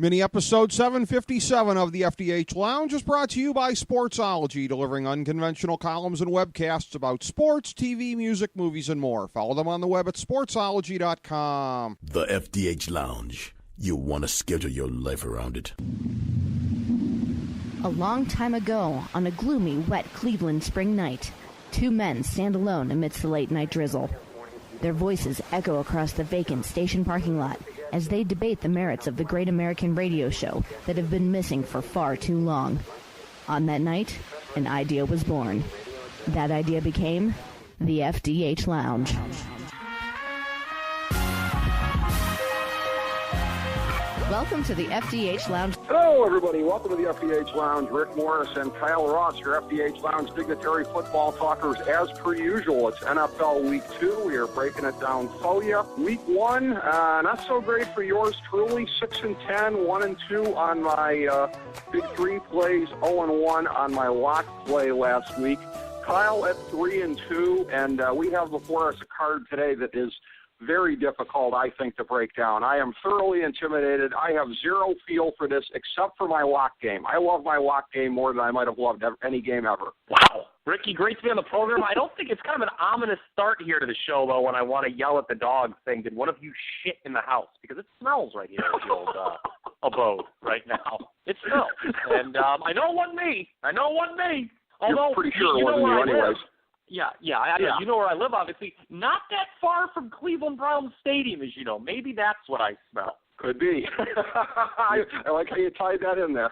Mini episode 757 of the FDH Lounge is brought to you by Sportsology, delivering unconventional columns and webcasts about sports, TV, music, movies, and more. Follow them on the web at sportsology.com. The FDH Lounge. You'll want to schedule your life around it. A long time ago, on a gloomy, wet Cleveland spring night, two men stand alone amidst the late-night drizzle. Their voices echo across the vacant station parking lot as they debate the merits of the great American radio show that have been missing for far too long. On that night, an idea was born. That idea became the FDH Lounge. Welcome to the FDH Lounge. Hello, everybody. Welcome to the FDH Lounge. Rick Morris and Kyle Ross, your FDH Lounge Dignitary football talkers. As per usual, it's NFL Week 2. We are breaking it down for you. Week 1, not so great for yours truly. 6-10, 1-2 on my Big 3 plays, 0-1 on my lock play last week. Kyle at 3-2, and we have before us a card today that is very difficult, I think, to break down. I am thoroughly intimidated. I have zero feel for this except for my lock game. I love my lock game more than I might have loved any game ever. Wow. Ricky, great to be on the program. I don't think it's kind of an ominous start here to the show, though, when I want to yell at the dogs saying, did one of you shit in the house? Because it smells right here at the old abode right now. It smells. And I know it wasn't me. Although, you're pretty sure it wasn't you anyways. Yeah. You know where I live, obviously. Not that far from Cleveland Browns Stadium, as you know. Maybe that's what I smell. Could be. I like how you tied that in there.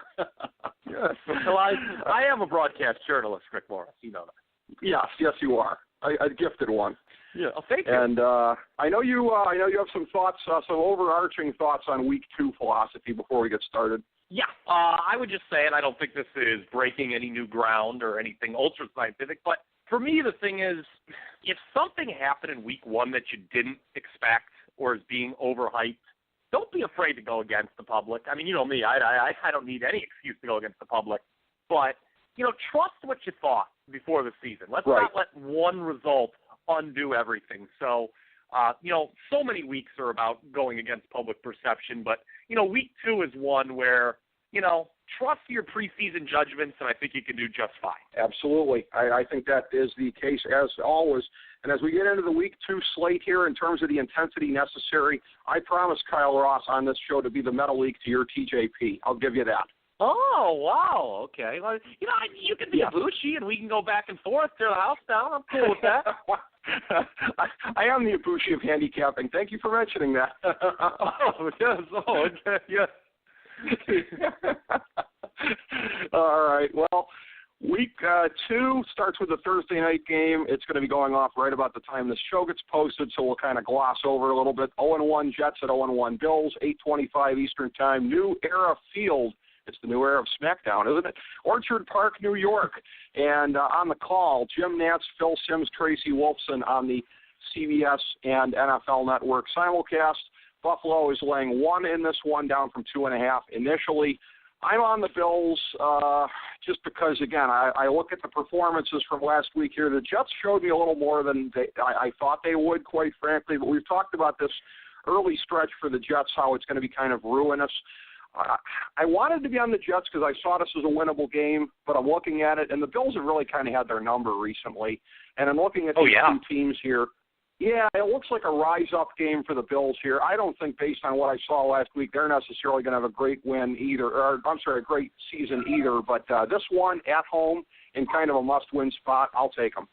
Yes. Well, I am a broadcast journalist, Rick Morris. You know that. Yes, you are. A gifted one. Yeah. Oh, thank you. And I know you have some thoughts, some overarching thoughts on Week 2 philosophy before we get started. Yeah, I would just say, and I don't think this is breaking any new ground or anything ultra-scientific, but for me, the thing is, if something happened in Week 1 that you didn't expect or is being overhyped, don't be afraid to go against the public. I mean, you know me, I don't need any excuse to go against the public. But, trust what you thought before the season. Let's not let one result undo everything. So, so many weeks are about going against public perception, but, Week 2 is one where, trust your preseason judgments, and I think you can do just fine. Absolutely. I think that is the case as always. And as we get into the Week 2 slate here in terms of the intensity necessary, I promise Kyle Ross on this show to be the Metal League to your TJP. I'll give you that. Oh, wow. Okay. Well, you can be a Ibushi, and we can go back and forth, tear the house down. I'm cool with that. I am the Ibushi of handicapping. Thank you for mentioning that. Oh, yes. Oh, okay. Yes. All right. Well, Week 2 starts with a Thursday night game. It's going to be going off right about the time this show gets posted, so we'll kind of gloss over a little bit. 0-1 Jets at 0-1 Bills, 8:25 Eastern Time. New Era Field. It's the new era of SmackDown, isn't it? Orchard Park, New York. And on the call, Jim Nantz, Phil Simms, Tracy Wolfson on the CBS and NFL Network simulcast. Buffalo is laying 1 in this one, down from 2.5 initially. I'm on the Bills just because, again, I look at the performances from last week here. The Jets showed me a little more than I thought they would, quite frankly. But we've talked about this early stretch for the Jets, how it's going to be kind of ruinous. I wanted to be on the Jets because I saw this as a winnable game, but I'm looking at it, and the Bills have really kind of had their number recently. And I'm looking at these two teams here. Yeah, it looks like a rise-up game for the Bills here. I don't think, based on what I saw last week, they're necessarily going to have a great win either, a great season either. But this one at home in kind of a must-win spot, I'll take them.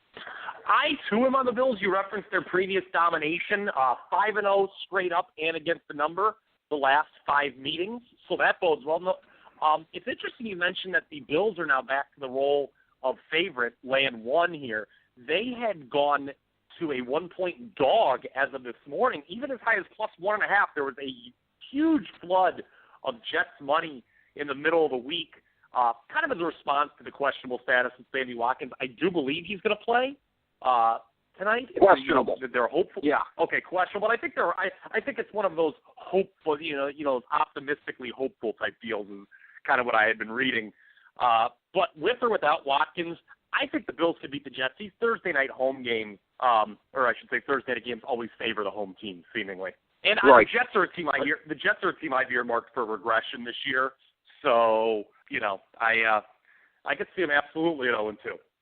I, too, am on the Bills. You referenced their previous domination, 5-0 straight up and against the number the last 5 meetings, so that bodes well. It's interesting you mentioned that the Bills are now back to the role of favorite, laying 1 here. They had gone to a 1-point dog as of this morning, even as high as +1.5. There was a huge flood of Jets money in the middle of the week, kind of as a response to the questionable status of Sammy Watkins. I do believe he's going to play tonight. Questionable. They're hopeful. Yeah. Okay, questionable. But I think it's one of those hopeful, optimistically hopeful type deals is kind of what I had been reading. But with or without Watkins, I think the Bills could beat the Jets. These Thursday night home games, or I should say Thursday night games, always favor the home team, seemingly. And right. the Jets are a team I've earmarked for regression this year. So, I could see them absolutely at 0-2.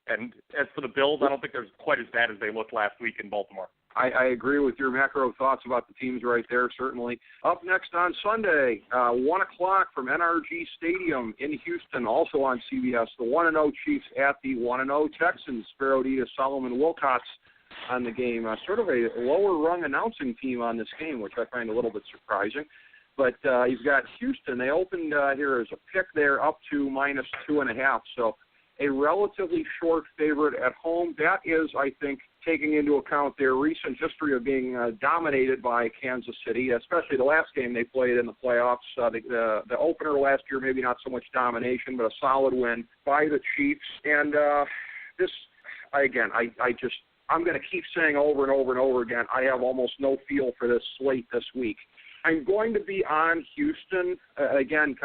And as for the Bills, I don't think they're quite as bad as they looked last week in Baltimore. I agree with your macro thoughts about the teams right there, certainly. Up next on Sunday, 1 o'clock from NRG Stadium in Houston, also on CBS, the 1-0 Chiefs at the 1-0 Texans. Sparrow Diaz, Solomon Wilcots on the game. Sort of a lower-rung announcing team on this game, which I find a little bit surprising. But he's got Houston. They opened here as a pick there up to -2.5, so a relatively short favorite at home. That is, I think, taking into account their recent history of being dominated by Kansas City, especially the last game they played in the playoffs. The opener last year, maybe not so much domination, but a solid win by the Chiefs. And I'm going to keep saying over and over and over again, I have almost no feel for this slate this week. I'm going to be on Houston again.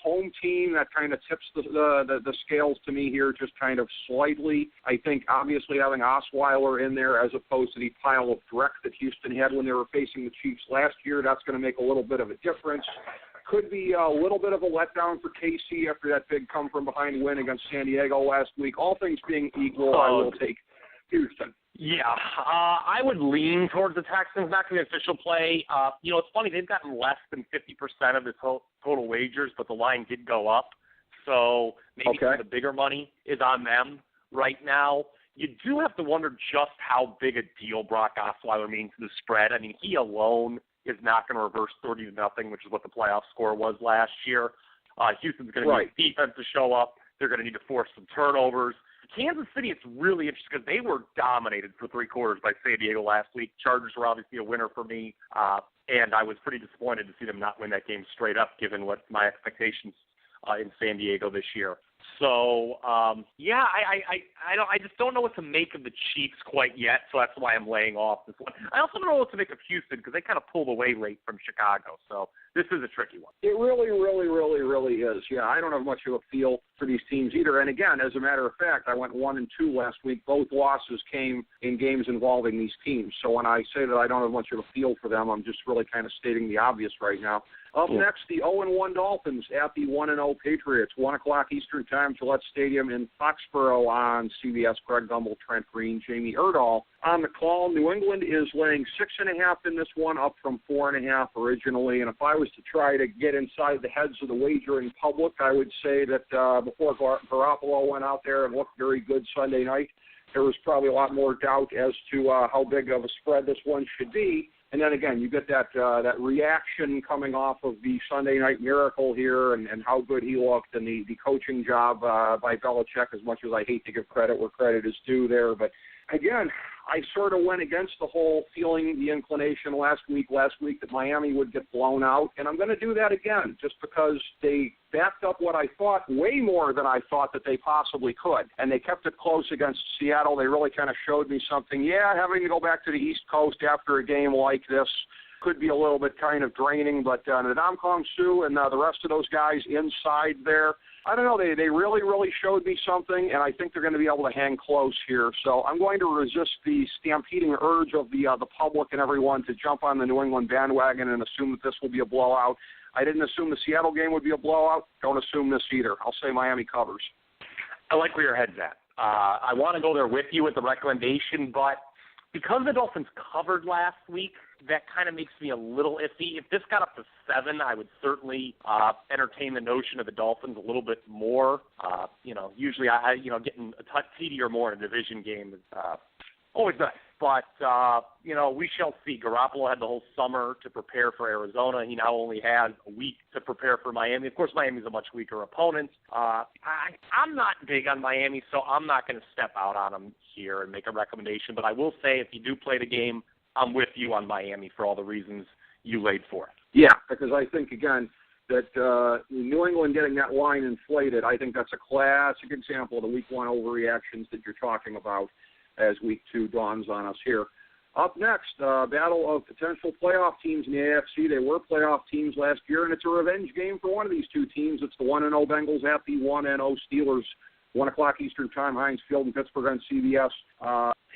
Home team that kind of tips the scales to me here, just kind of slightly. I think obviously having Osweiler in there as opposed to the pile of dreck that Houston had when they were facing the Chiefs last year, that's going to make a little bit of a difference. Could be a little bit of a letdown for KC after that big come-from-behind win against San Diego last week. All things being equal, I will take Houston. Yeah, I would lean towards the Texans, not going to be official play. It's funny, they've gotten less than 50% of the total wagers, but the line did go up. So maybe some of the bigger money is on them right now. You do have to wonder just how big a deal Brock Osweiler means to the spread. I mean, he alone is not going to reverse 30-0, which is what the playoff score was last year. Houston's going to need defense to show up. They're going to need to force some turnovers. Kansas City, it's really interesting because they were dominated for 3 quarters by San Diego last week. Chargers were obviously a winner for me, and I was pretty disappointed to see them not win that game straight up, given what my expectations in San Diego this year. So, I just don't know what to make of the Chiefs quite yet, so that's why I'm laying off this one. I also don't know what to make of Houston because they kind of pulled away late from Chicago, so this is a tricky one. It really, really, really, really is. Yeah, I don't have much of a feel for these teams either. And again, as a matter of fact, I went 1-2 last week. Both losses came in games involving these teams. So when I say that I don't have much of a feel for them, I'm just really kind of stating the obvious right now. Up next, the 0-1 Dolphins at the 1-0 Patriots. 1 o'clock Eastern Time, Gillette Stadium in Foxborough on CBS. Greg Gumbel, Trent Green, Jamie Erdahl on the call. New England is laying 6.5 in this one, up from 4.5 originally. And if I was to try to get inside the heads of the wagering public, I would say that before Garoppolo went out there and looked very good Sunday night, there was probably a lot more doubt as to how big of a spread this one should be. And then again, you get that reaction coming off of the Sunday night miracle here and how good he looked and the coaching job by Belichick, as much as I hate to give credit where credit is due there. But again, I sort of went against the whole feeling, the inclination last week that Miami would get blown out. And I'm going to do that again just because they backed up what I thought way more than I thought that they possibly could. And they kept it close against Seattle. They really kind of showed me something. Yeah, having to go back to the East Coast after a game like this could be a little bit kind of draining, but Ndamukong Suh and the rest of those guys inside there, I don't know, they really, really showed me something, and I think they're going to be able to hang close here. So I'm going to resist the stampeding urge of the public and everyone to jump on the New England bandwagon and assume that this will be a blowout. I didn't assume the Seattle game would be a blowout. Don't assume this either. I'll say Miami covers. I like where your head's at. I want to go there with you with the recommendation, but because the Dolphins covered last week, that kind of makes me a little iffy. If this got up to 7, I would certainly entertain the notion of the Dolphins a little bit more. Usually getting a TD or more in a division game is always nice. But, we shall see. Garoppolo had the whole summer to prepare for Arizona. He now only has a week to prepare for Miami. Of course, Miami's a much weaker opponent. I'm not big on Miami, so I'm not going to step out on them here and make a recommendation. But I will say if you do play the game, I'm with you on Miami for all the reasons you laid forth. Yeah, because I think, again, that New England getting that line inflated, I think that's a classic example of the Week 1 overreactions that you're talking about as Week 2 dawns on us here. Up next, battle of potential playoff teams in the AFC. They were playoff teams last year, and it's a revenge game for one of these two teams. It's the 1-0 Bengals at the 1-0 Steelers. 1 o'clock Eastern Time, Heinz Field in Pittsburgh on CBS.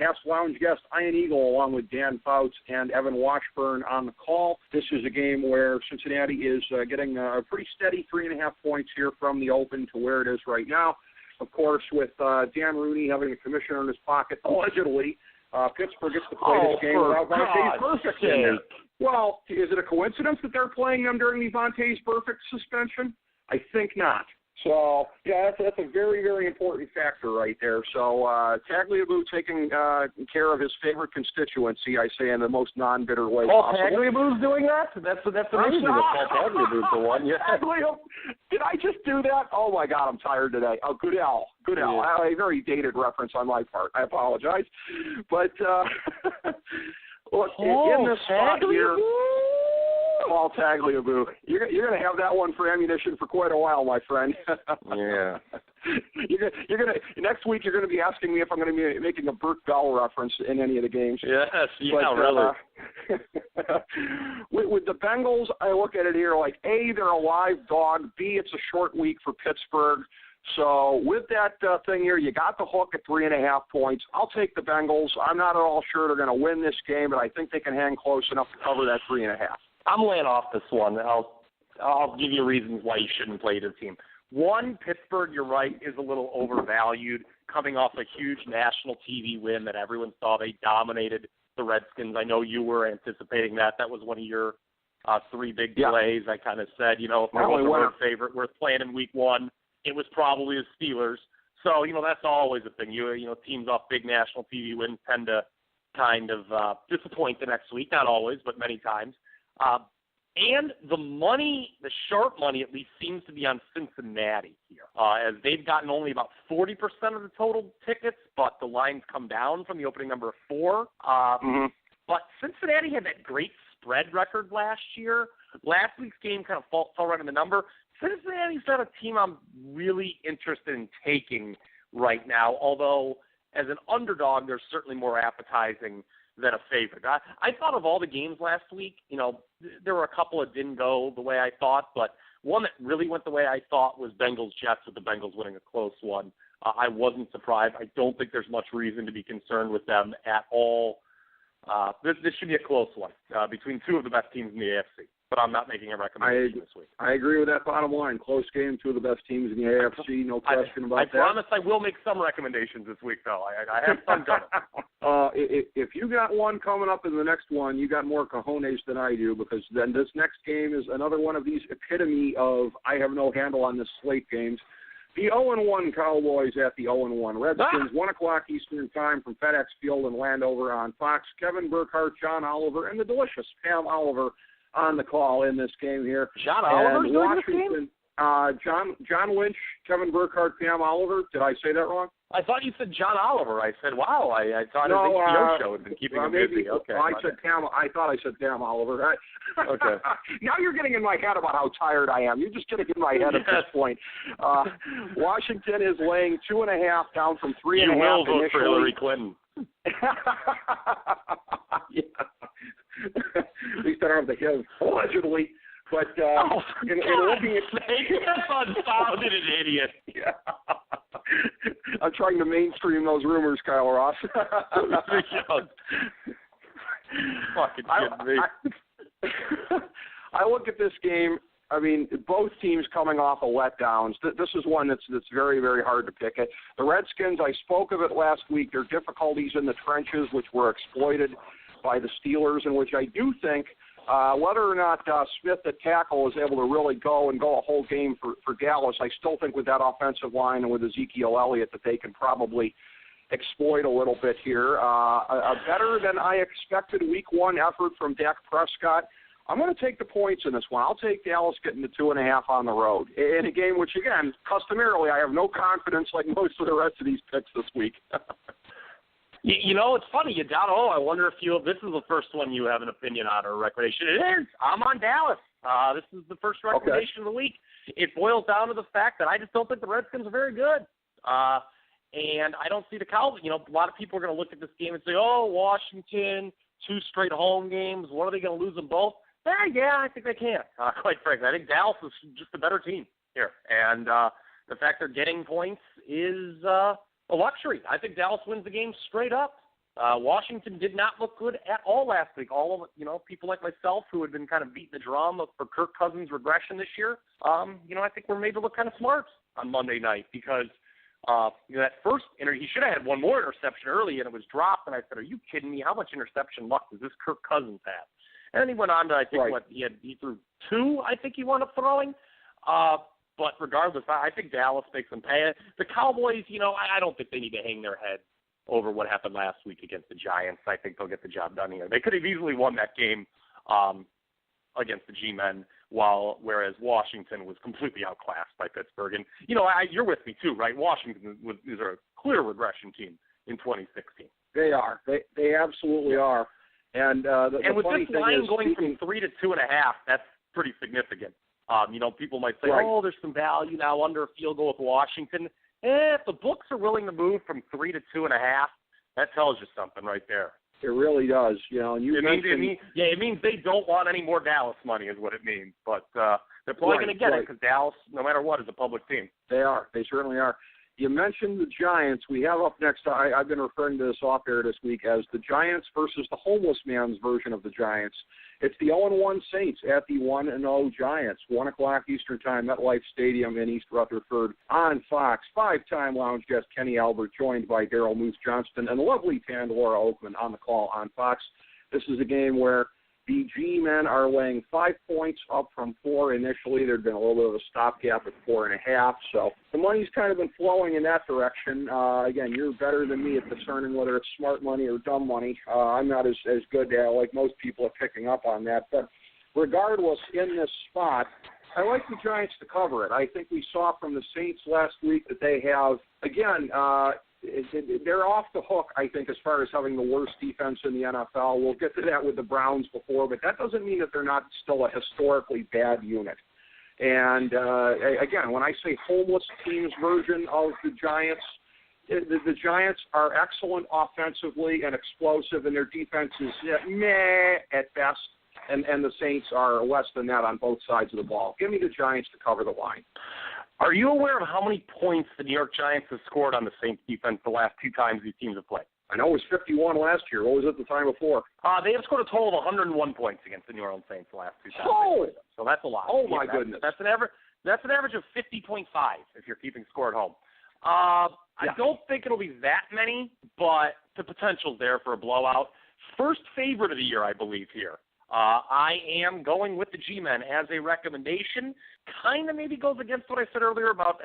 past lounge guest Ian Eagle, along with Dan Fouts and Evan Washburn on the call. This is a game where Cincinnati is getting a pretty steady 3.5 points here from the open to where it is right now. Of course, with Dan Rooney having a commissioner in his pocket, allegedly, Pittsburgh gets to play this game without Vontaze Burfict in there. Well, is it a coincidence that they're playing them during the Vontaze Burfict suspension? I think not. So, yeah, that's a very, very important factor right there. So, Tagliabue taking care of his favorite constituency, I say, in the most non-bitter way possible. Tagliabue's doing that? That's amazing. Tagliabue's the one. Yeah. Did I just do that? Oh, my God, I'm tired today. Oh, Goodell. Yeah. A very dated reference on my part. I apologize. But, look, in this spot here, Paul Tagliabue, you're going to have that one for ammunition for quite a while, my friend. Yeah. You're going to next week. You're going to be asking me if I'm going to be making a Burt Bell reference in any of the games. Yes, really. With the Bengals, I look at it here like A, they're a live dog. B, it's a short week for Pittsburgh. So with that thing here, you got the hook at 3.5 points. I'll take the Bengals. I'm not at all sure they're going to win this game, but I think they can hang close enough to cover that 3.5. I'm laying off this one. I'll give you reasons why you shouldn't play this team. One, Pittsburgh, you're right, is a little overvalued, coming off a huge national TV win that everyone saw. They dominated the Redskins. I know you were anticipating that. That was one of your three big plays. I kind of said, if there was a road favorite worth playing in week one, it was probably the Steelers. So, that's always a thing. Teams off big national TV wins tend to kind of disappoint the next week. Not always, but many times. And the sharp money at least seems to be on Cincinnati here, as they've gotten only about 40% of the total tickets, but the line's come down from the opening number of 4. But Cincinnati had that great spread record last year. Last week's game kind of fell right in the number. Cincinnati's not a team I'm really interested in taking right now, although as an underdog, they're certainly more appetizing than a favorite. I thought of all the games last week, there were a couple that didn't go the way I thought, but one that really went the way I thought was Bengals-Jets, with the Bengals winning a close one. I wasn't surprised. I don't think there's much reason to be concerned with them at all. This should be a close one between two of the best teams in the AFC, but I'm not making a recommendation this week. I agree with that bottom line. Close game, two of the best teams in the AFC, no question about that. I promise I will make some recommendations this week, though. I have some coming. If you got one coming up in the next one, you got more cojones than I do, because then this next game is another one of these epitome of I have no handle on this slate games. The 0-1 Cowboys at the 0-1 Redskins, 1 o'clock Eastern Time from FedEx Field in Landover on Fox. Kevin Burkhardt, John Oliver, and the delicious Pam Oliver on the call in this game here. John Oliver's doing this game? John Lynch, Kevin Burkhardt, Pam Oliver. Did I say that wrong? I thought you said John Oliver. I said, wow, I thought his HBO show had been keeping him busy. Okay. I thought I said Pam Oliver. Okay. Now you're getting in my head about how tired I am. You're just getting in my head at this point. Washington is laying 2.5 down from 3.5. You will vote for Hillary Clinton. Yeah. At least I don't have the him, allegedly. But in looking at that's unfounded, an idiot. Yeah. I'm trying to mainstream those rumors, Kyle Ross. Fucking kidding me. I look at this game. I mean, both teams coming off of letdowns. This is one that's very, very hard to pick. The Redskins, I spoke of it last week, their difficulties in the trenches, which were exploited by the Steelers, in which I do think whether or not Smith at tackle is able to really go a whole game for Dallas, I still think with that offensive line and with Ezekiel Elliott that they can probably exploit a little bit here. A better than I expected week one effort from Dak Prescott. I'm going to take the points in this one. I'll take Dallas getting to 2.5 on the road in a game which, again, customarily I have no confidence like most of the rest of these picks this week. It's funny. I wonder if this is the first one you have an opinion on or a recommendation. It is. I'm on Dallas. This is the first recommendation of the week. It boils down to the fact that I just don't think the Redskins are very good. And I don't see the Cowboys. A lot of people are going to look at this game and say, Washington, 2 straight home games. What are they going to lose them both? Yeah, I think they can. Quite frankly, I think Dallas is just a better team here. And the fact they're getting points is a luxury. I think Dallas wins the game straight up. Washington did not look good at all last week. All of people like myself who had been kind of beating the drum for Kirk Cousins' regression this year, I think we're made to look kind of smart on Monday night because that first he should have had one more interception early and it was dropped. And I said, "Are you kidding me? How much interception luck does this Kirk Cousins have?" And then he went on to he threw 2. I think he wound up throwing. But regardless, I think Dallas makes them pay. The Cowboys, I don't think they need to hang their head over what happened last week against the Giants. I think they'll get the job done here. They could have easily won that game against the G-Men, whereas Washington was completely outclassed by Pittsburgh. And, you're with me too, right? Washington is a clear regression team in 2016. They are. They absolutely are. And with funny this thing line is, going from 3 to 2.5, that's pretty significant. People might say, right. there's some value now under a field goal with Washington. If the books are willing to move from 3 to 2.5, that tells you something right there. It really does. It means they don't want any more Dallas money is what it means. But they're probably going to get it because Dallas, no matter what, is a public team. They are. They certainly are. You mentioned the Giants. We have up next, I've been referring to this off air this week as the Giants versus the homeless man's version of the Giants. It's the 0-1 Saints at the 1-0 Giants. 1 o'clock Eastern Time, MetLife Stadium in East Rutherford on Fox. 5-time Lounge guest Kenny Albert, joined by Daryl Moose Johnston and the lovely Pandora Oakman on the call on Fox. This is a game where the G-men are laying 5 points up from 4 initially. There'd been a little bit of a stopgap at 4.5. So the money's kind of been flowing in that direction. Again, you're better than me at discerning whether it's smart money or dumb money. I'm not as good like most people at picking up on that. But regardless, in this spot, I like the Giants to cover it. I think we saw from the Saints last week that they have, again, they're off the hook, I think, as far as having the worst defense in the NFL. We'll get to that with the Browns before, but that doesn't mean that they're not still a historically bad unit. And, again, when I say homeless team's version of the Giants, the Giants are excellent offensively and explosive, and their defense is meh at best, and the Saints are less than that on both sides of the ball. Give me the Giants to cover the line. Are you aware of how many points the New York Giants have scored on the Saints defense the last 2 times these teams have played? I know it was 51 last year. What was it the time before? They have scored a total of 101 points against the New Orleans Saints the last 2 times. Oh! So that's a lot. Oh, my goodness. That's an average of 50.5 if you're keeping score at home. I don't think it'll be that many, but the potential's there for a blowout. First favorite of the year, I believe, here. I am going with the G-Men as a recommendation. Kind of maybe goes against what I said earlier about,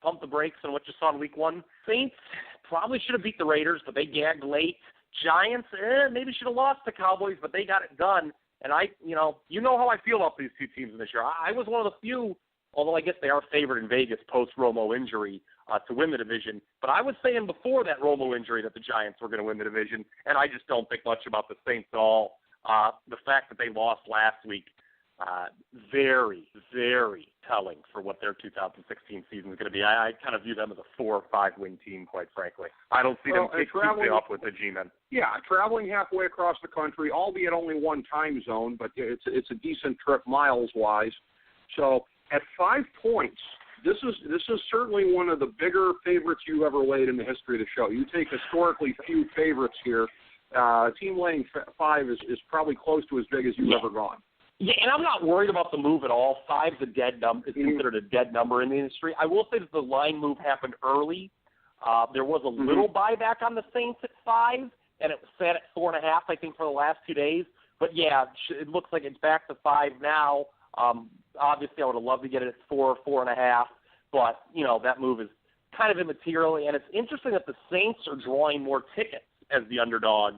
pump the brakes on what you saw in week 1. Saints probably should have beat the Raiders, but they gagged late. Giants, maybe should have lost the Cowboys, but they got it done. And you know how I feel about these 2 teams this year. I was one of the few, although I guess they are favored in Vegas post-Romo injury to win the division. But I was saying before that Romo injury that the Giants were going to win the division, and I just don't think much about the Saints at all. The fact that they lost last week, very, very telling for what their 2016 season is going to be. I kind of view them as a 4 or 5 win team, quite frankly. I don't see them keeping up with the G-men. Yeah, traveling halfway across the country, albeit only one time zone, but it's a decent trip miles-wise. So at 5 points, this is certainly one of the bigger favorites you ever laid in the history of the show. You take historically few favorites here. Team laying 5 is probably close to as big as you've ever gone. Yeah, and I'm not worried about the move at all. 5's a dead number. It's considered a dead number in the industry. I will say that the line move happened early. There was a little buyback on the Saints at 5, and it was set at 4.5, I think, for the last 2 days. But yeah, it looks like it's back to 5 now. Obviously, I would have loved to get it at 4 or 4.5, but that move is kind of immaterial. And it's interesting that the Saints are drawing more tickets as the underdog.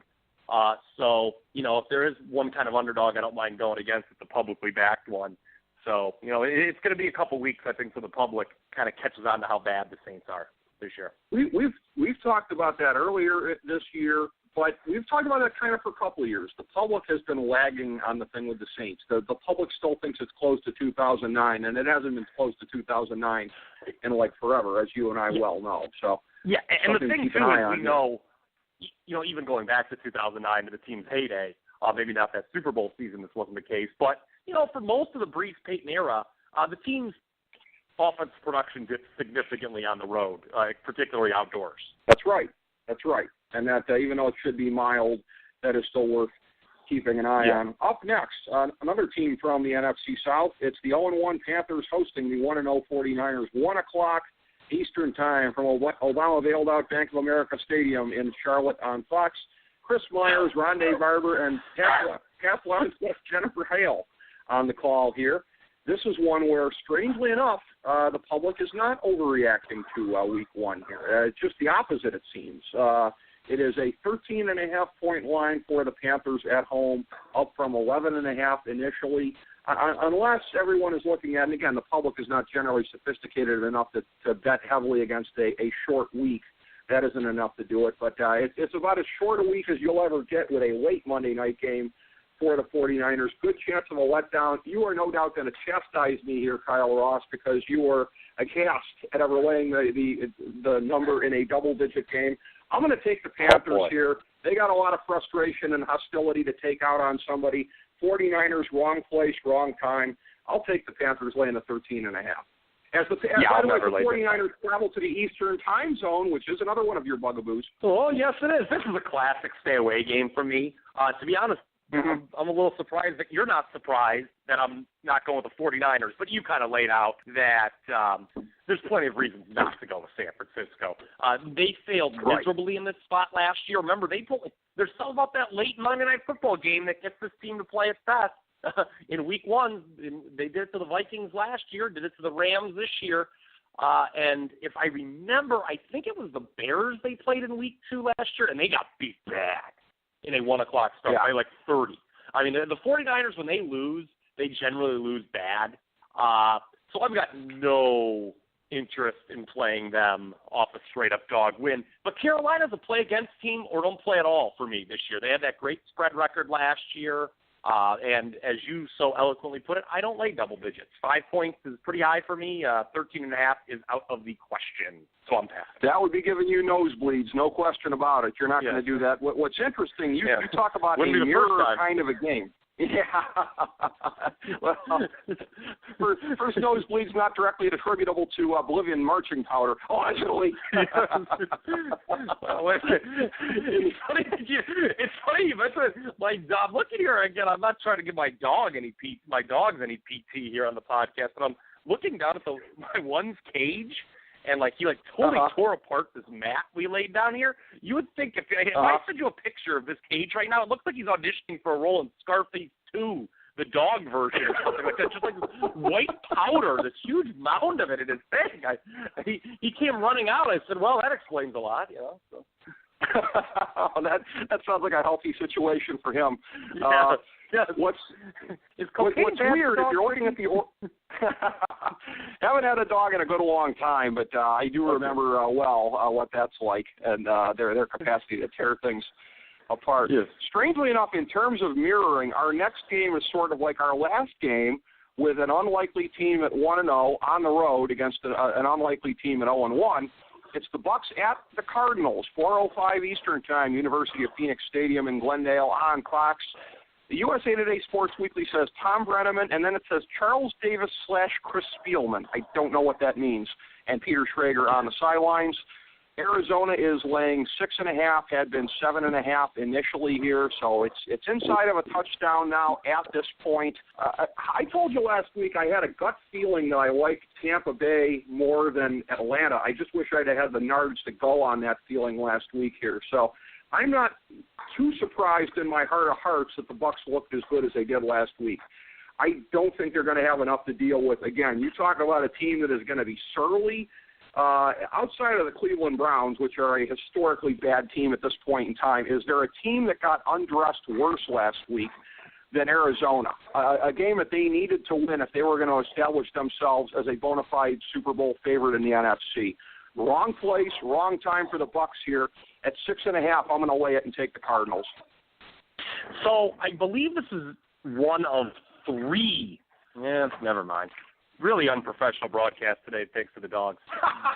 So, if there is one kind of underdog I don't mind going against, it's the publicly backed one. So, it's going to be a couple weeks, I think, for the public kind of catches on to how bad the Saints are this year. We've talked about that earlier this year, but we've talked about that kind of for a couple of years. The public has been lagging on the thing with the Saints. The public still thinks it's close to 2009, and it hasn't been close to 2009 in forever, as you and I well know. So yeah, and the thing too is we know. Even going back to 2009 to the team's heyday, maybe not that Super Bowl season, this wasn't the case. But, for most of the Breeze Payton era, the team's offensive production dipped significantly on the road, particularly outdoors. That's right. That's right. And that even though it should be mild, that is still worth keeping an eye on. Up next, another team from the NFC South. It's the 0-1 Panthers hosting the 1-0 49ers. 1 o'clock Eastern time from Obama bailed out Bank of America Stadium in Charlotte on Fox. Chris Myers, Rondé Barber, and Kaplan's Jennifer Hale on the call here. This is one where, strangely enough, the public is not overreacting to Week 1 here. It's just the opposite, it seems. It is a 13.5-point line for the Panthers at home, up from 11.5 initially. Unless everyone is looking at, and again, the public is not generally sophisticated enough to bet heavily against a short week. That isn't enough to do it. But it's about as short a week as you'll ever get with a late Monday night game for the 49ers. Good chance of a letdown. You are no doubt going to chastise me here, Kyle Ross, because you were aghast at ever laying the number in a double-digit game. I'm going to take the Panthers here. They got a lot of frustration and hostility to take out on somebody. 49ers, wrong place, wrong time. I'll take the Panthers laying the 13.5. By the way, the 49ers travel to the Eastern time zone, which is another one of your bugaboos. Oh, yes, it is. This is a classic stay-away game for me. To be honest, I'm a little surprised that you're not surprised that I'm not going with the 49ers, but you kind of laid out that there's plenty of reasons not to go with San Francisco. They failed miserably in this spot last year. Remember, there's something about that late Monday Night Football game that gets this team to play its best. In Week 1, they did it to the Vikings last year, did it to the Rams this year. And if I remember, I think it was the Bears they played in Week 2 last year, and they got beat bad in a 1 o'clock start by like 30. I mean, the 49ers, when they lose, they generally lose bad. So I've got no interest in playing them off a straight-up dog win. But Carolina's a play-against team or don't play at all for me this year. They had that great spread record last year. And as you so eloquently put it, I don't lay double digits. 5 points is pretty high for me. 13.5 is out of the question. So I'm passing. That would be giving you nosebleeds, no question about it. You're not going to do that. What's interesting, you talk about a mirror kind of a game. Yeah. Well, first nosebleeds not directly attributable to Bolivian marching powder. Allegedly. Well, it's funny you mentioned my dog. Looking here again, I'm not trying to give my dogs any PT here on the podcast, but I'm looking down at my one's cage. And he totally tore apart this mat we laid down here. You would think if I send you a picture of this cage right now, it looks like he's auditioning for a role in Scarface 2, the dog version or something like that. Just like this white powder, this huge mound of it in his thing. He came running out. I said, well, that explains a lot, So. that sounds like a healthy situation for him. Yeah. What's weird, if you're looking at haven't had a dog in a good long time, but I do remember what that's like and their capacity to tear things apart. Yes. Strangely enough, in terms of mirroring, our next game is sort of like our last game with an unlikely team at 1-0 on the road against an unlikely team at 0-1. It's the Bucks at the Cardinals, 4:05 Eastern Time, University of Phoenix Stadium in Glendale on Fox. The USA Today Sports Weekly says Tom Brenneman, and then it says Charles Davis / Chris Spielman. I don't know what that means. And Peter Schrager on the sidelines. Arizona is laying 6.5, had been 7.5 initially here, so it's inside of a touchdown now at this point. I told you last week I had a gut feeling that I liked Tampa Bay more than Atlanta. I just wish I'd had the nards to go on that feeling last week here. So I'm not too surprised in my heart of hearts that the Bucs looked as good as they did last week. I don't think they're going to have enough to deal with. Again, you talk about a team that is going to be surly. Outside of the Cleveland Browns, which are a historically bad team at this point in time, is there a team that got undressed worse last week than Arizona? A game that they needed to win if they were going to establish themselves as a bona fide Super Bowl favorite in the NFC. Wrong place, wrong time for the Bucs here. At 6.5, I'm going to lay it and take the Cardinals. So I believe this is one of 3. Never mind. Really unprofessional broadcast today, thanks to the dogs.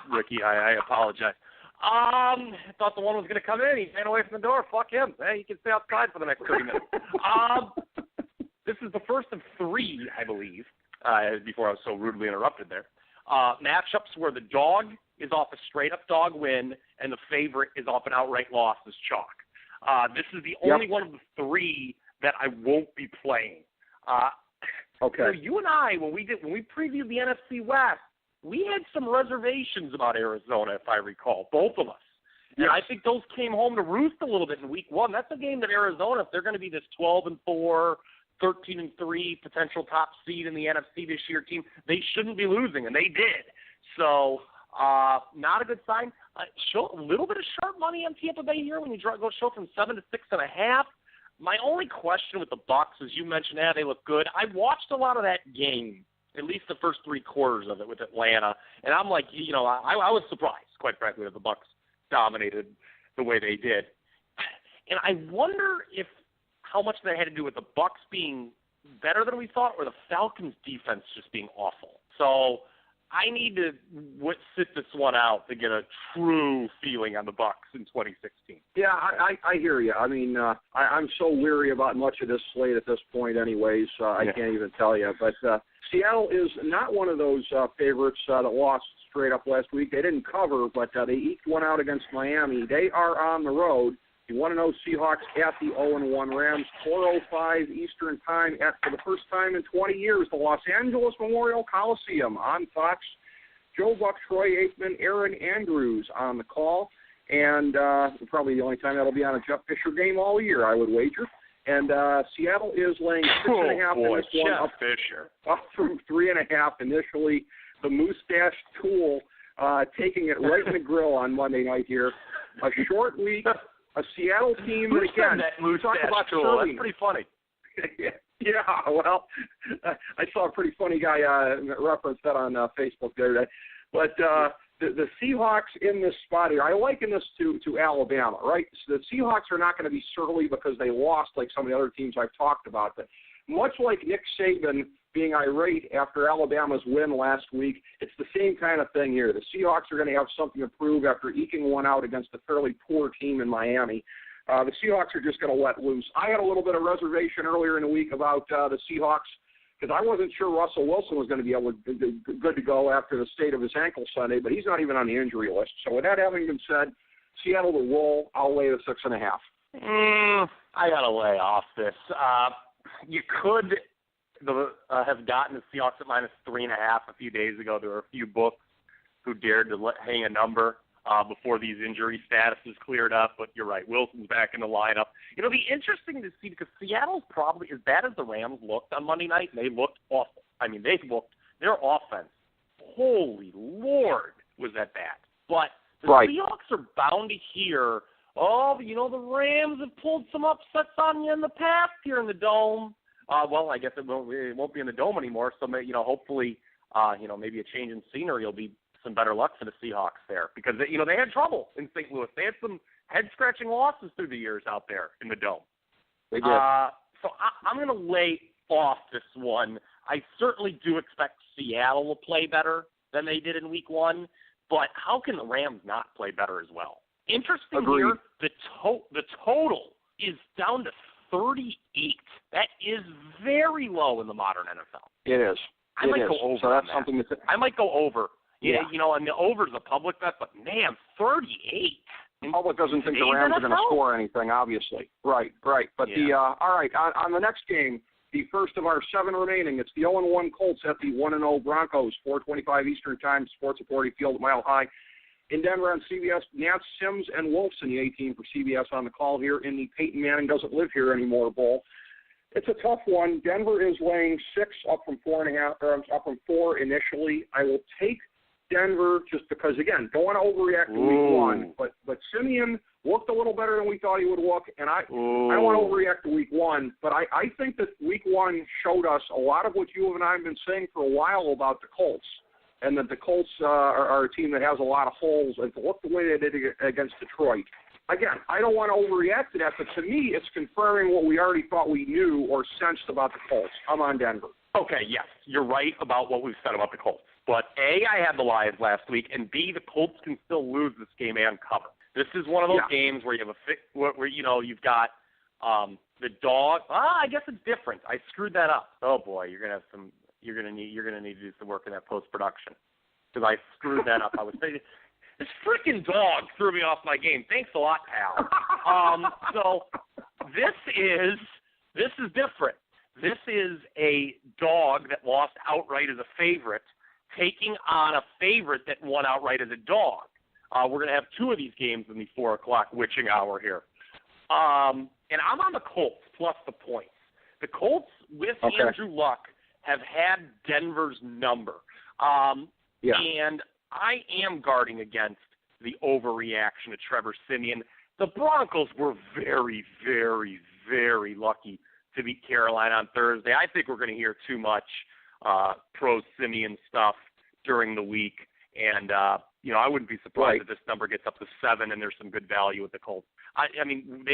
Ricky, I apologize. I thought the one was going to come in. He ran away from the door. Fuck him. Hey, he can stay outside for the next 30 minutes. This is the first of 3, I believe, before I was so rudely interrupted there. matchups where the dog is off a straight-up dog win and the favorite is off an outright loss is chalk. This is the only one of the three that I won't be playing. Okay. So you and I, when we previewed the NFC West, we had some reservations about Arizona, if I recall, both of us. And I think those came home to roost a little bit in Week 1. That's a game that Arizona, if they're going to be this 12-4, 13-3 potential top seed in the NFC this year team, they shouldn't be losing, and they did. So not a good sign. Show a little bit of sharp money on Tampa Bay here when you go show from 7 to 6.5. My only question with the Bucs, as you mentioned, they look good. I watched a lot of that game, at least the first 3 quarters of it with Atlanta, and I'm like, I was surprised, quite frankly, that the Bucs dominated the way they did. And I wonder how much that had to do with the Bucs being better than we thought, or the Falcons' defense just being awful. So I need to sit this one out to get a true feeling on the Bucs in 2016. Yeah, I hear you. I mean, I'm so weary about much of this slate at this point anyways. I can't even tell you. But Seattle is not one of those favorites that lost straight up last week. They didn't cover, but they eked one out against Miami. They are on the road. You want to know Seahawks at the 0-1 Rams, 4:05 Eastern Time for the first time in 20 years, the Los Angeles Memorial Coliseum on Fox. Joe Buck, Troy Aikman, Aaron Andrews on the call, and probably the only time that'll be on a Jeff Fisher game all year, I would wager. And Seattle is laying 6.5 in this one, up from 3.5 initially. The mustache tool taking it right in the grill on Monday night here. A short week. A Seattle team that, again, talk about tool. That's pretty funny. Yeah, well, I saw a pretty funny guy reference that on Facebook the other day. But the Seahawks in this spot here, I liken this to Alabama, right? So the Seahawks are not going to be surly because they lost like some of the other teams I've talked about. But much like Nick Saban being irate after Alabama's win last week, it's the same kind of thing here. The Seahawks are going to have something to prove after eking one out against a fairly poor team in Miami. The Seahawks are just going to let loose. I had a little bit of reservation earlier in the week about the Seahawks because I wasn't sure Russell Wilson was going to be good to go after the state of his ankle Sunday, but he's not even on the injury list. So with that having been said, Seattle will roll. I'll lay the 6.5. I got to lay off this. You could have gotten the Seahawks at -3.5 a few days ago. There were a few books who dared to hang a number before these injury statuses cleared up, but you're right. Wilson's back in the lineup. It'll be interesting to see because Seattle's probably, as bad as the Rams looked on Monday night, and they looked awful. I mean, their offense, holy Lord, was that bad. But the Seahawks are bound to hear, the Rams have pulled some upsets on you in the past here in the Dome. Well, I guess it won't be in the Dome anymore, so hopefully, maybe a change in scenery will be some better luck for the Seahawks there because, they had trouble in St. Louis. They had some head-scratching losses through the years out there in the Dome. They did. So I'm going to lay off this one. I certainly do expect Seattle to play better than they did in Week 1, but how can the Rams not play better as well? Interesting here, the total is down to 38. That is very low in the modern NFL. It is. I might go over. So that's on something that. I might go over. Yeah. And the over is a public bet, but man, 38. The public doesn't think the Rams are going to score anything, obviously. Right. But all right, on the next game, the first of our 7 remaining, it's the 0-1 Colts at the 1-0 Broncos, 4:25 Eastern Time, Sports Authority Field at Mile High. In Denver on CBS, Nance, Sims, and Wolfson, the 18 for CBS on the call here in the Peyton Manning Doesn't Live Here Anymore Bowl. It's a tough one. Denver is laying 6 up from 4.5, or up from 4 initially. I will take Denver just because, again, don't want to overreact to Week 1, but Simeon looked a little better than we thought he would look, and I don't want to overreact to Week 1, but I think that Week 1 showed us a lot of what you and I have been saying for a while about the Colts, and that the Colts are a team that has a lot of holes, and to look the way they did against Detroit. Again, I don't want to overreact to that, but to me, it's confirming what we already thought we knew or sensed about the Colts. I'm on Denver. Okay, yes, you're right about what we've said about the Colts. But A, I had the Lions last week, and B, the Colts can still lose this game and cover. This is one of those games where you have where you've got the dog. I guess it's different. I screwed that up. Oh boy, you're gonna need to do some work in that post production. because I screwed that up. I was saying, this freaking dog threw me off my game. Thanks a lot, pal. So this is different. This is a dog that lost outright as a favorite, taking on a favorite that won outright as a dog. We're going to have two of these games in the 4 o'clock witching hour here. And I'm on the Colts plus the points. The Colts, with Andrew Luck, have had Denver's number. And I am guarding against the overreaction to Trevor Siemian. The Broncos were very, very, very lucky to beat Carolina on Thursday. I think we're going to hear too much pro-Siemian stuff during the week. And, I wouldn't be surprised if this number gets up to 7 and there's some good value with the Colts. I mean,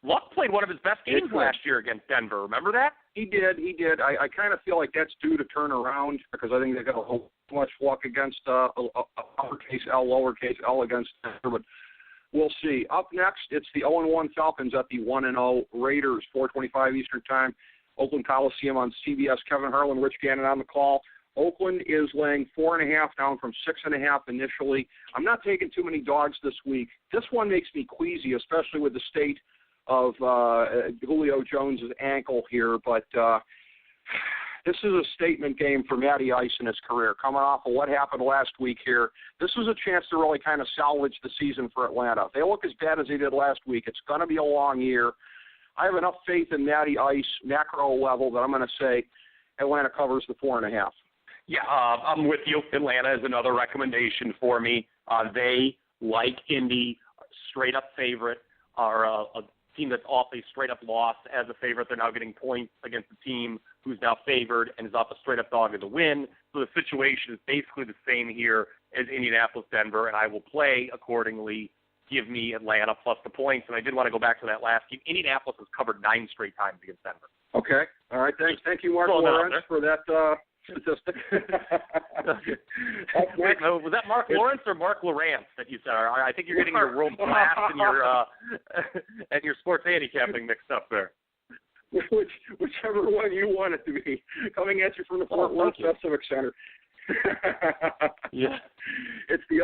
Luck played one of his best games last year against Denver. Remember that? He did. I kind of feel like that's due to turn around because I think they got a whole much luck against uppercase L, lowercase L against Denver. But we'll see. Up next, it's the 0-1 Falcons at the 1-0 Raiders, 4:25 Eastern Time, Oakland Coliseum on CBS. Kevin Harlan, Rich Gannon on the call. Oakland is laying 4.5, down from 6.5 initially. I'm not taking too many dogs this week. This one makes me queasy, especially with the state of Julio Jones' ankle here. But this is a statement game for Matty Ice in his career. Coming off of what happened last week here, this was a chance to really kind of salvage the season for Atlanta. If they look as bad as they did last week, it's going to be a long year. I have enough faith in Matty Ice, macro level, that I'm going to say Atlanta covers the 4.5. Yeah, I'm with you. Atlanta is another recommendation for me. They, like Indy, straight-up favorite, are a team that's off a straight-up loss as a favorite. They're now getting points against a team who's now favored and is off a straight-up dog as a win. So the situation is basically the same here as Indianapolis-Denver, and I will play accordingly. Give me Atlanta plus the points. And I did want to go back to that last game. Indianapolis has covered 9 straight times against Denver. Okay. All right. Thank you, Mark Lawrence, for that statistic. Wait, was that Mark Lawrence or Mark Lawrence that you said? I think you're getting your world class and your sports handicapping mixed up there. Whichever one you want it to be. Coming at you from the Fort Worth Civic Center. Yeah. It's the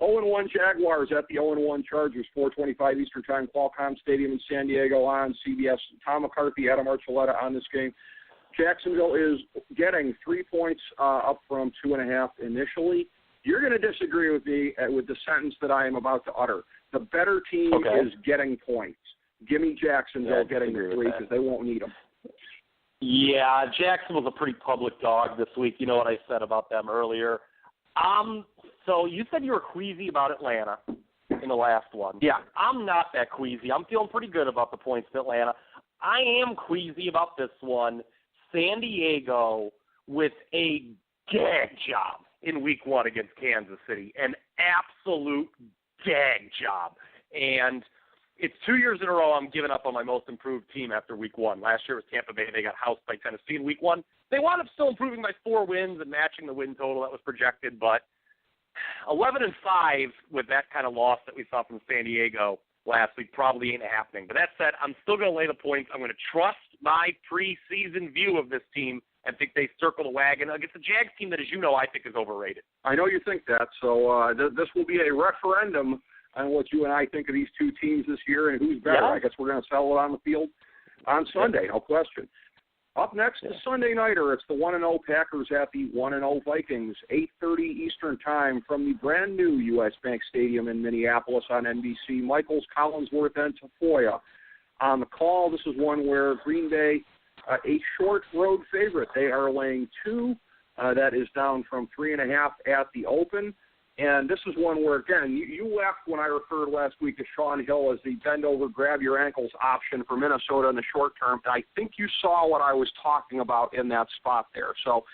0-1 Jaguars at the 0-1 Chargers, 4:25 Eastern Time, Qualcomm Stadium in San Diego on CBS. Tom McCarthy, Adam Archuleta on this game. Jacksonville is getting 3 points up from 2.5 initially. You're going to disagree with me with the sentence that I am about to utter. The better team is getting points. Give me Jacksonville getting the 3 because they won't need them. Yeah, Jacksonville's a pretty public dog this week. You know what I said about them earlier. So you said you were queasy about Atlanta in the last one. Yeah. I'm not that queasy. I'm feeling pretty good about the points in Atlanta. I am queasy about this one. San Diego with a gag job in week 1 against Kansas City. An absolute gag job. And it's 2 years in a row I'm giving up on my most improved team after week 1. Last year was Tampa Bay. They got housed by Tennessee in week 1. They wound up still improving by 4 wins and matching the win total that was projected, but 11-5 with that kind of loss that we saw from San Diego last week probably ain't happening. But that said, I'm still going to lay the points. I'm going to trust my preseason view of this team and think they circle the wagon against a Jags team that, as you know, I think is overrated. I know you think that, so this will be a referendum on what you and I think of these two teams this year and who's better. Yeah. I guess we're going to settle it on the field on Sunday, no question. Up next, the Sunday Nighter. It's the 1-0 Packers at the 1-0 Vikings, 8:30 Eastern Time from the brand-new U.S. Bank Stadium in Minneapolis on NBC. Michaels, Collinsworth, and Tafoya on the call. This is one where Green Bay, a short road favorite. They are laying 2. That is down from 3.5 at the open. And this is one where, again, you laughed when I referred last week to Sean Hill as the bend-over, grab-your-ankles option for Minnesota in the short term. And I think you saw what I was talking about in that spot there. So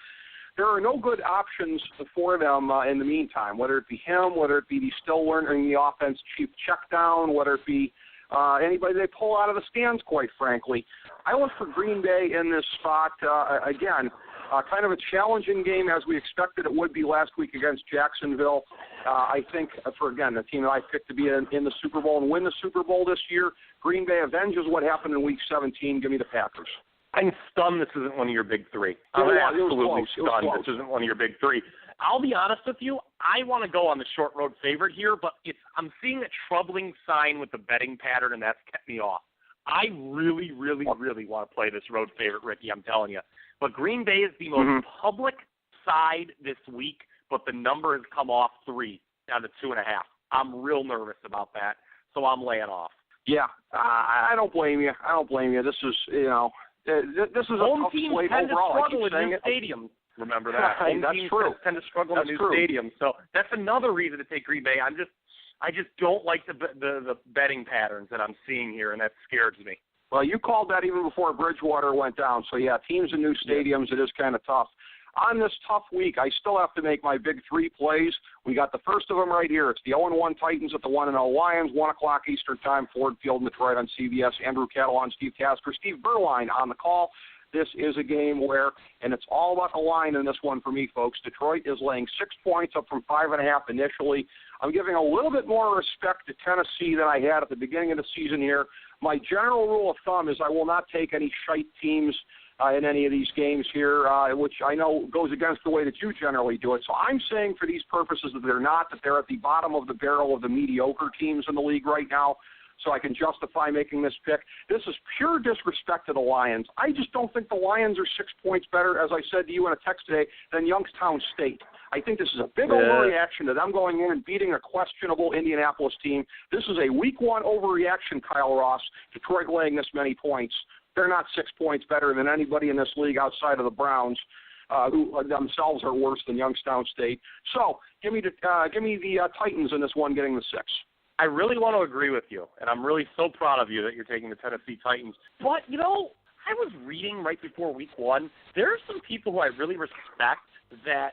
there are no good options for them in the meantime, whether it be him, whether it be the still learning the offense chief check down, whether it be anybody they pull out of the stands, quite frankly. I look for Green Bay in this spot, again, kind of a challenging game as we expected it would be last week against Jacksonville. I think, for, again, the team that I picked to be in the Super Bowl and win the Super Bowl this year, Green Bay avenges what happened in Week 17. Give me the Packers. I'm stunned this isn't one of your big 3. I'm absolutely stunned this isn't one of your big 3. I'll be honest with you. I want to go on the short road favorite here, but I'm seeing a troubling sign with the betting pattern, and that's kept me off. I really, really, really want to play this road favorite, Ricky, I'm telling you. But Green Bay is the most public side this week, but the number has come off 3 down to 2.5. I'm real nervous about that, so I'm laying off. Yeah, I don't blame you. This is, this is home a tough teams slate tend overall. to struggle in new stadiums. Remember that. Home That's teams true. tend to struggle in new stadiums, so that's another reason to take Green Bay. I just don't like the betting patterns that I'm seeing here, and that scares me. Well, you called that even before Bridgewater went down. So, yeah, teams in new stadiums, it is kind of tough. On this tough week, I still have to make my big 3 plays. We got the first of them right here. It's the 0-1 Titans at the 1-0 Lions, 1 o'clock Eastern Time, Ford Field in Detroit on CBS. Andrew Catalon, Steve Tasker, Steve Berline on the call. This is a game where, and it's all about the line in this one for me, folks. Detroit is laying 6 points, up from 5.5 initially. I'm giving a little bit more respect to Tennessee than I had at the beginning of the season here. My general rule of thumb is I will not take any shite teams in any of these games here, which I know goes against the way that you generally do it. So I'm saying for these purposes that they're at the bottom of the barrel of the mediocre teams in the league right now, so I can justify making this pick. This is pure disrespect to the Lions. I just don't think the Lions are 6 points better, as I said to you in a text today, than Youngstown State. I think this is a big overreaction to them going in and beating a questionable Indianapolis team. This is a week 1 overreaction, Kyle Ross. Detroit laying this many points. They're not 6 points better than anybody in this league outside of the Browns, who themselves are worse than Youngstown State. So give me the Titans in this one getting the 6. I really want to agree with you, and I'm really so proud of you that you're taking the Tennessee Titans. But, I was reading right before week 1, there are some people who I really respect that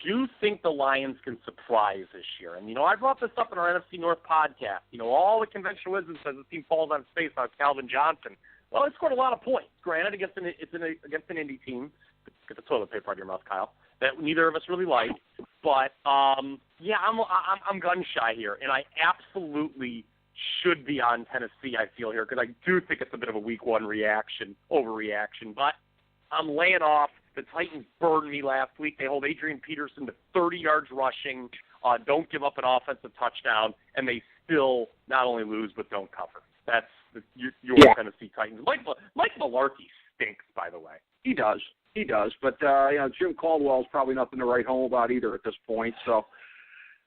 do think the Lions can surprise this year. And, I brought this up in our NFC North podcast. All the conventional wisdom says the team falls on its face on Calvin Johnson. Well, it scored a lot of points. Granted, against an Indy team. Get the toilet paper out of your mouth, Kyle. That neither of us really like. But I'm gun shy here, and I absolutely should be on Tennessee. I feel here because I do think it's a bit of a week 1 overreaction. But I'm laying off. The Titans burned me last week. They hold Adrian Peterson to 30 yards rushing. Don't give up an offensive touchdown, and they still not only lose but don't cover. That's your Tennessee Titans. Mike Mularkey stinks, by the way. He does. But, Jim Caldwell is probably nothing to write home about either at this point. So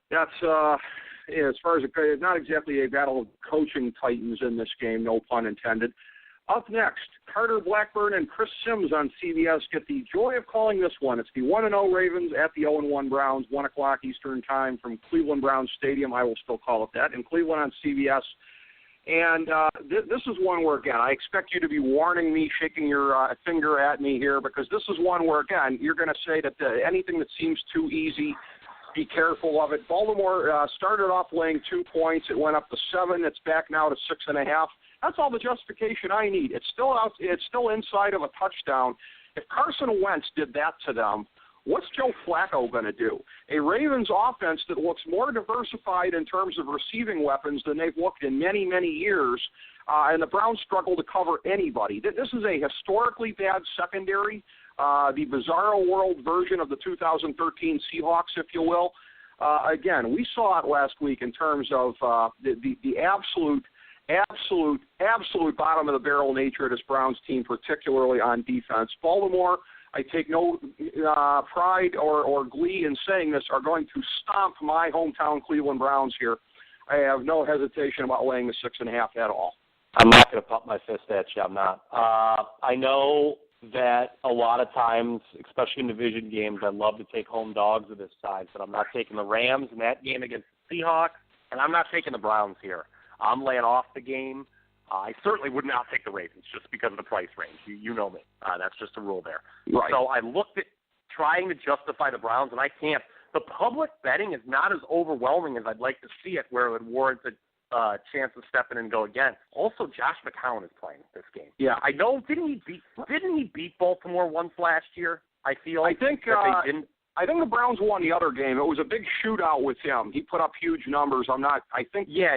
that's, as far as it's not exactly a battle of coaching Titans in this game, no pun intended. Up next, Carter Blackburn and Chris Sims on CBS get the joy of calling this one. It's the 1-0 Ravens at the 0-1 Browns, 1 o'clock Eastern Time from Cleveland Browns Stadium. I will still call it that. In Cleveland on CBS. And this is one where, again, I expect you to be warning me, shaking your finger at me here, because this is one where, again, you're going to say that anything that seems too easy, be careful of it. Baltimore started off laying 2 points. It went up to 7. It's back now to 6.5. That's all the justification I need. It's still inside of a touchdown. If Carson Wentz did that to them, what's Joe Flacco going to do? A Ravens offense that looks more diversified in terms of receiving weapons than they've looked in many, many years, and the Browns struggle to cover anybody. This is a historically bad secondary, the bizarro world version of the 2013 Seahawks, if you will. Again, we saw it last week in terms of the absolute bottom of the barrel nature of this Browns team, particularly on defense. Baltimore, I take no pride or glee in saying this, are going to stomp my hometown Cleveland Browns here. I have no hesitation about laying the 6.5 at all. I'm not going to pump my fist at you. I'm not. I know that a lot of times, especially in division games, I love to take home dogs of this size, but I'm not taking the Rams in that game against the Seahawks, and I'm not taking the Browns here. I'm laying off the game. I certainly would not take the Ravens just because of the price range. You know me. That's just a rule there. Right. So I looked at trying to justify the Browns, and I can't. The public betting is not as overwhelming as I'd like to see it, where it would warrant a chance of stepping in and go again. Also, Josh McCown is playing this game. Yeah. I know. Didn't he beat Baltimore once last year? I think that they didn't. I think the Browns won the other game. It was a big shootout with him. He put up huge numbers. I think they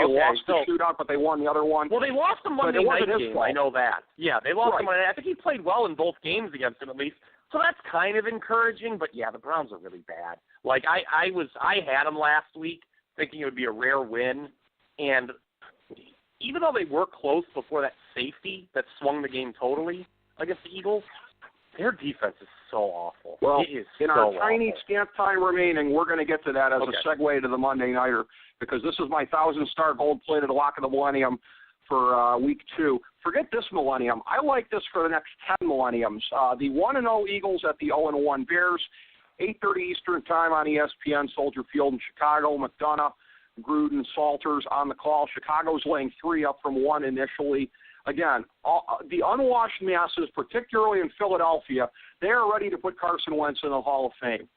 lost the shootout, but they won the other one. Well, they lost the Monday night game. I know that. Yeah, they lost the Monday night. I think he played well in both games against him, at least. So that's kind of encouraging, but yeah, the Browns are really bad. Like I had them last week thinking it would be a rare win, and even though they were close before that safety that swung the game totally against the Eagles, their defense is so awful. Well, it is in so our tiny awful. scant time remaining, we're going to get to that as a segue to the Monday Nighter, because this is my 1,000-star gold-plated lock of the millennium for Week 2. Forget this millennium. I like this for the next 10 millenniums. The 1-0 Eagles at the 0-1 Bears, 8:30 Eastern Time on ESPN, Soldier Field in Chicago. McDonough, Gruden, Salters on the call. Chicago's laying 3 up from 1 initially. Again, the unwashed masses, particularly in Philadelphia, they are ready to put Carson Wentz in the Hall of Fame.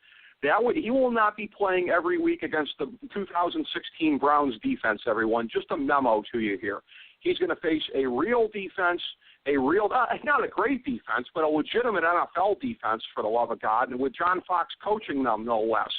He will not be playing every week against the 2016 Browns defense, everyone. Just a memo to you here. He's going to face a real defense, not a great defense, but a legitimate NFL defense, for the love of God, and with John Fox coaching them, no less.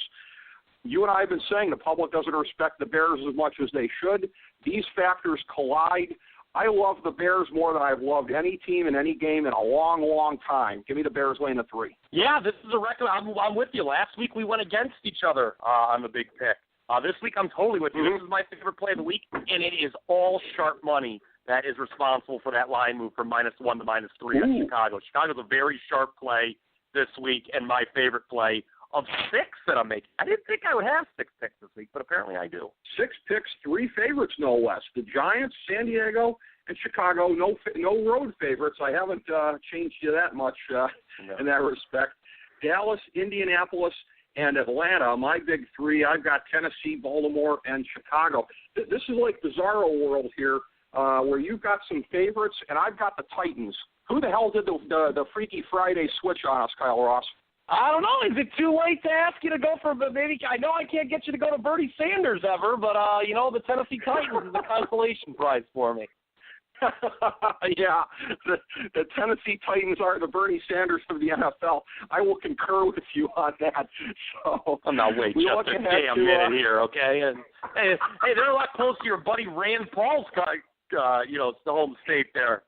You and I have been saying the public doesn't respect the Bears as much as they should. These factors collide. I love the Bears more than I've loved any team in any game in a long, long time. Give me the Bears laying the 3. Yeah, this is a record. I'm with you. Last week we went against each other on the big pick. This week I'm totally with you. This is my favorite play of the week, and it is all sharp money that is responsible for that line move from -1 to -3 at Chicago. Chicago's a very sharp play this week, and my favorite play of 6 that I'm making. I didn't think I would have 6 picks this week, but apparently I do. 6 picks, 3 favorites, no less. The Giants, San Diego, and Chicago, no road favorites. I haven't changed you that much in that respect. Dallas, Indianapolis, and Atlanta, my big 3. I've got Tennessee, Baltimore, and Chicago. This is like Bizarro world here, where you've got some favorites, and I've got the Titans. Who the hell did the Freaky Friday switch on us, Kyle Ross? I don't know. Is it too late to ask you to go for maybe? I know I can't get you to go to Bernie Sanders ever, but the Tennessee Titans is a consolation prize for me. Yeah, the Tennessee Titans are the Bernie Sanders of the NFL. I will concur with you on that. So I'm not waiting just a damn minute here, okay? And hey, they're a lot closer to your buddy Rand Paul's, the home state there.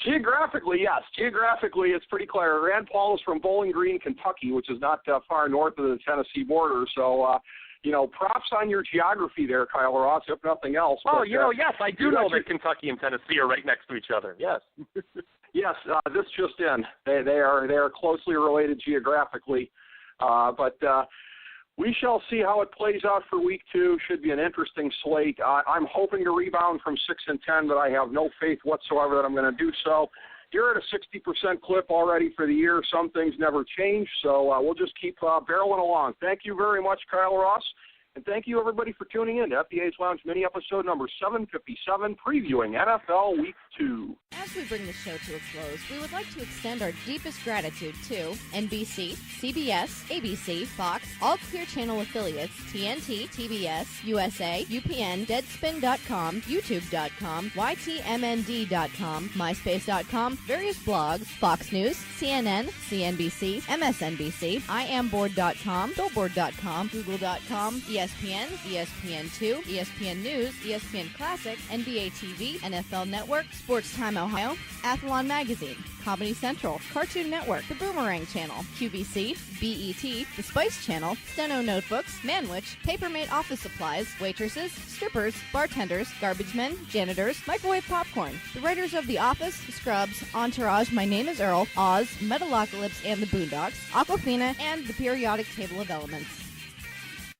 Geographically, yes. Geographically, it's pretty clear. Rand Paul is from Bowling Green, Kentucky, which is not far north of the Tennessee border. So, props on your geography there, Kyle Ross, if nothing else. Oh, but, yes, I do know that Kentucky and Tennessee are right next to each other. Yes. Yes, this just in. They are closely related geographically, but we shall see how it plays out for Week 2. Should be an interesting slate. I'm hoping to rebound from 6-10, but I have no faith whatsoever that I'm going to do so. You're at a 60% clip already for the year. Some things never change, so we'll just keep barreling along. Thank you very much, Kyle Ross, and thank you, everybody, for tuning in to FDH Lounge mini episode number 757, previewing NFL Week 2. As we bring the show to a close, we would like to extend our deepest gratitude to NBC, CBS, ABC, Fox, all Clear Channel affiliates, TNT, TBS, USA, UPN, Deadspin.com, YouTube.com, YTMND.com, MySpace.com, various blogs, Fox News, CNN, CNBC, MSNBC, IamBoard.com, Billboard.com, Google.com, ESPN, ESPN2, ESPN News, ESPN Classic, NBA TV, NFL Network, Sports Time Ohio, Athlon Magazine, Comedy Central, Cartoon Network, The Boomerang Channel, QVC, BET, The Spice Channel, Steno Notebooks, Manwich, Papermate Office Supplies, waitresses, strippers, bartenders, garbage men, janitors, microwave popcorn, the writers of The Office, Scrubs, Entourage, My Name is Earl, Oz, Metalocalypse and the Boondocks, Aquafina, and The Periodic Table of Elements.